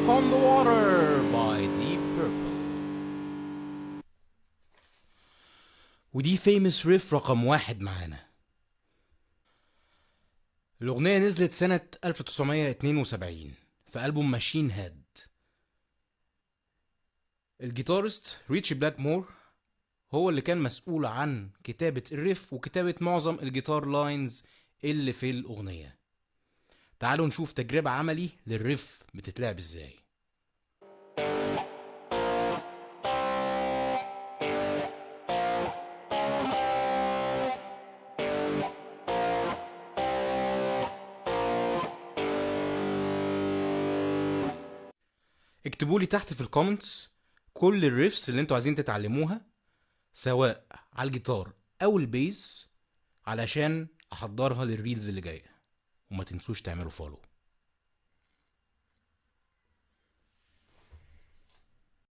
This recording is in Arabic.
Walk on the Water by Deep Purple. ودي famous riff رقم 1 معانا. الأغنية نزلت سنة 1972 في ألبوم ماشين هيد. الجيتارست ريتشي بلاكمور هو اللي كان مسؤول عن كتابة الريف وكتابة معظم الجيتار لاينز اللي في الأغنية. تعالوا نشوف تجربة عملي للريف بتتلعب ازاي. اكتبوا لي تحت في الكومنتس كل الريفس اللي انتوا عايزين تتعلموها سواء على الجيتار او البيس علشان احضرها للريلز اللي جايه، وما تنسوش تعملوا فولو.